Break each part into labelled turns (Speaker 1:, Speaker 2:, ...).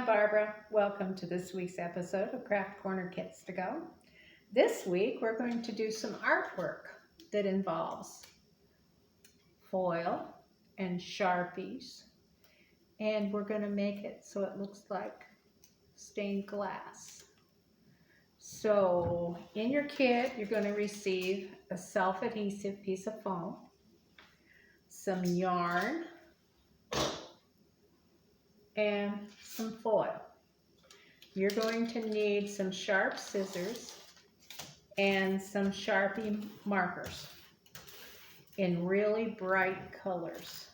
Speaker 1: Barbara. Welcome to this week's episode of Craft Corner Kits to Go. This week we're going to do some artwork that involves foil and Sharpies, and we're going to make it so it looks like stained glass. So in your kit you're going to receive a self-adhesive piece of foam, some yarn, and some foil. You're going to need some sharp scissors and some Sharpie markers in really bright colors.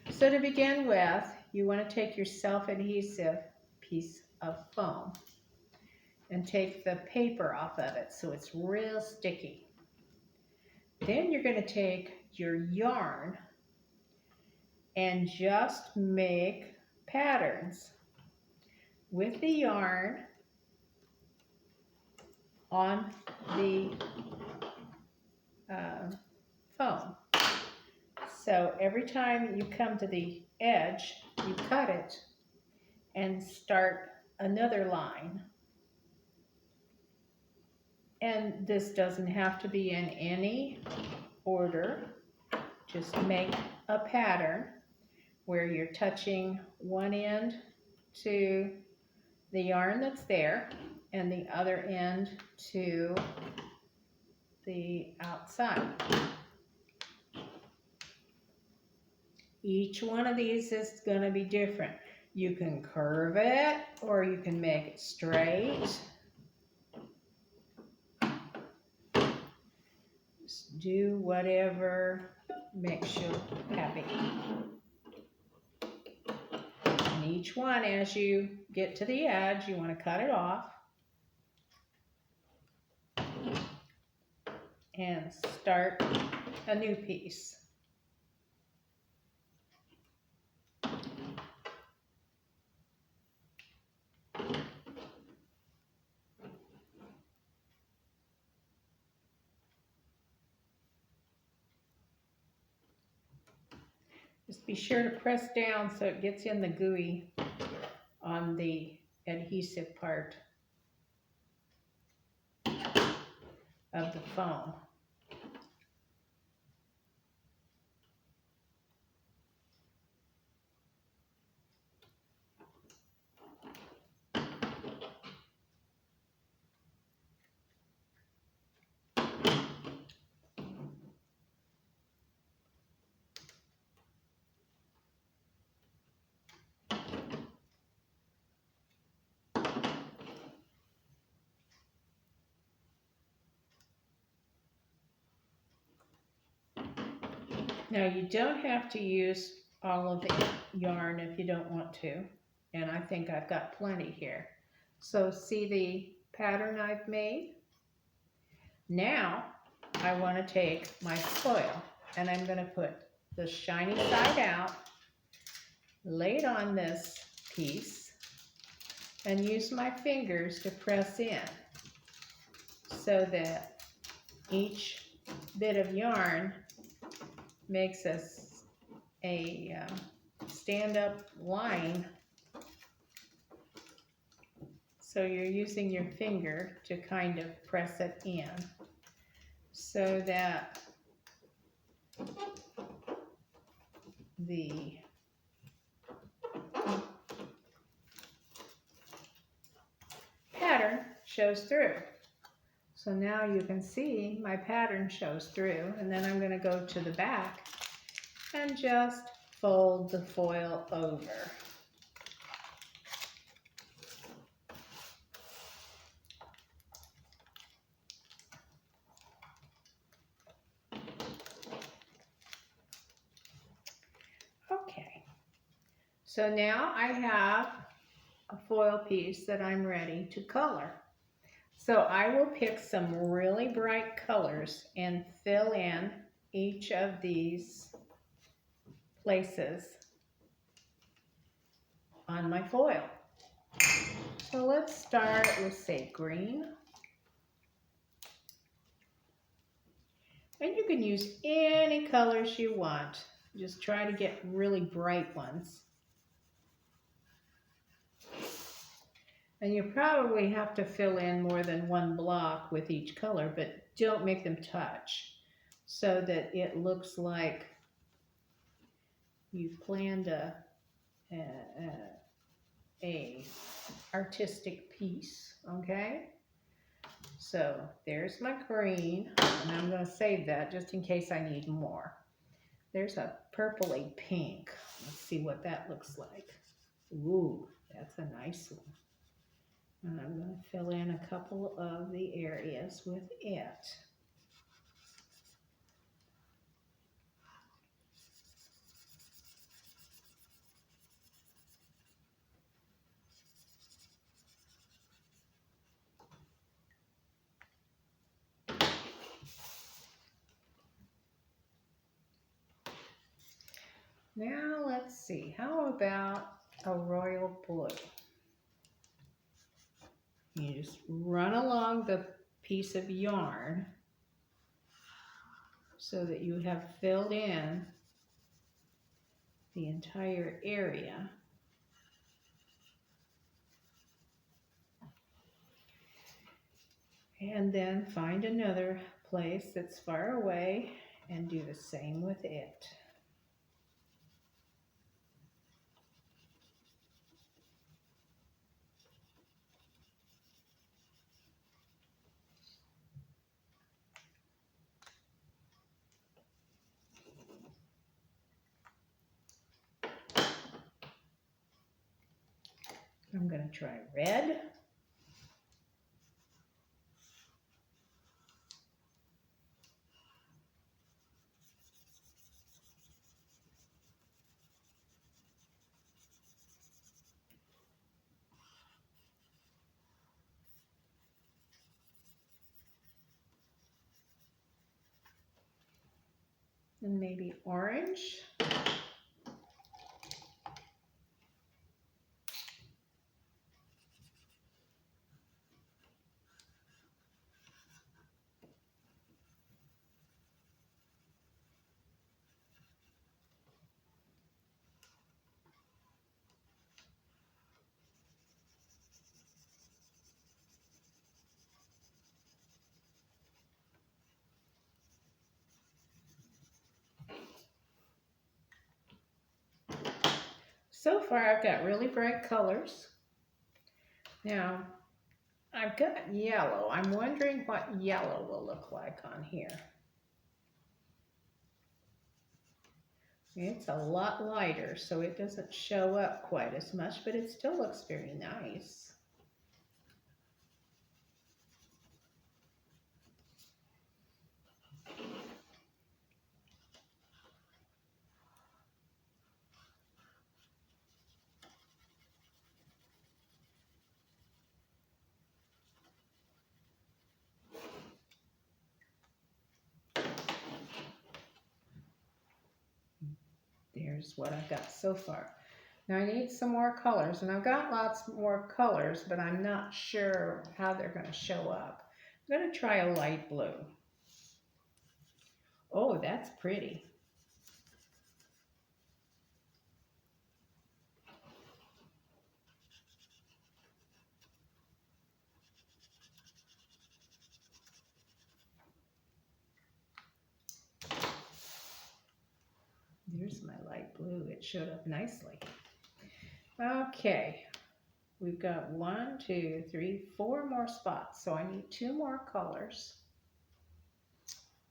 Speaker 1: So to begin with, you want to take your self-adhesive piece of foam and take the paper off of it so it's real sticky. Then you're going to take your yarn and just make patterns with the yarn on the foam. So every time you come to the edge, you cut it and start another line. And this doesn't have to be in any order. Just make a pattern where you're touching one end to the yarn that's there and the other end to the outside. Each one of these is going to be different. You can curve it or you can make it straight. Just do whatever makes you happy. And each one, as you get to the edge, you want to cut it off and start a new piece. Just be sure to press down so it gets in the gooey on the adhesive part of the foam. Now you don't have to use all of the yarn if you don't want to, and I think I've got plenty here. So see the pattern I've made? Now I want to take my foil and I'm going to put the shiny side out, lay it on this piece, and use my fingers to press in so that each bit of yarn makes us a stand-up line. So you're using your finger to kind of press it in so that the pattern shows through. So now you can see my pattern shows through, and then I'm going to go to the back and just fold the foil over. Okay, so now I have a foil piece that I'm ready to color. So I will pick some really bright colors and fill in each of these places on my foil. So let's start with, say, green. And you can use any colors you want. Just try to get really bright ones. And you probably have to fill in more than one block with each color, but don't make them touch so that it looks like you've planned a artistic piece, okay? So there's my green, and I'm going to save that just in case I need more. There's a purpley pink. Let's see what that looks like. Ooh, that's a nice one. And I'm going to fill in a couple of the areas with it. Now let's see, how about a royal blue? You just run along the piece of yarn so that you have filled in the entire area. And then find another place that's far away and do the same with it. I'm going to try red. And maybe orange. So far I've got really bright colors. Now I've got yellow. I'm wondering what yellow will look like on here. It's a lot lighter, so it doesn't show up quite as much, but it still looks very nice. There's what I've got so far. Now I need some more colors, and I've got lots more colors, but I'm not sure how they're going to show up. I'm going to try a light blue. Oh, that's pretty. There's my light blue. It showed up nicely. Okay, we've got 1, 2, 3, 4 more spots, so I need 2 more colors.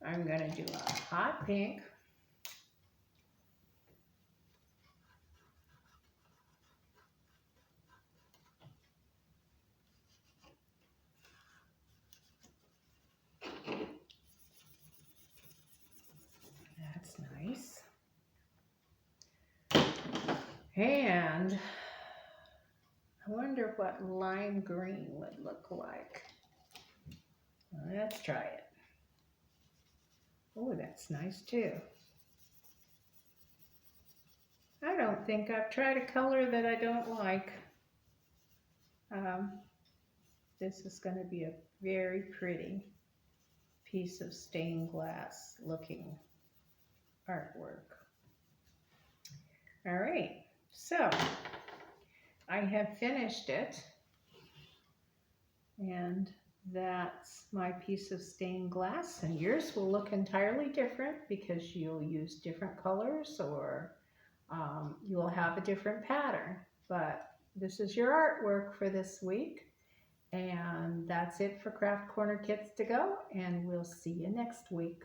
Speaker 1: I'm going to do a hot pink. That's nice. And I wonder what lime green would look like. Let's try it. Oh, that's nice too. I don't think I've tried a color that I don't like. This is going to be a very pretty piece of stained glass looking artwork. All right, so I have finished it, And that's my piece of stained glass, and yours will look entirely different because you'll use different colors, or you'll have a different pattern. But this is your artwork for this week. And that's it for Craft Corner Kits to Go, and we'll see you next week.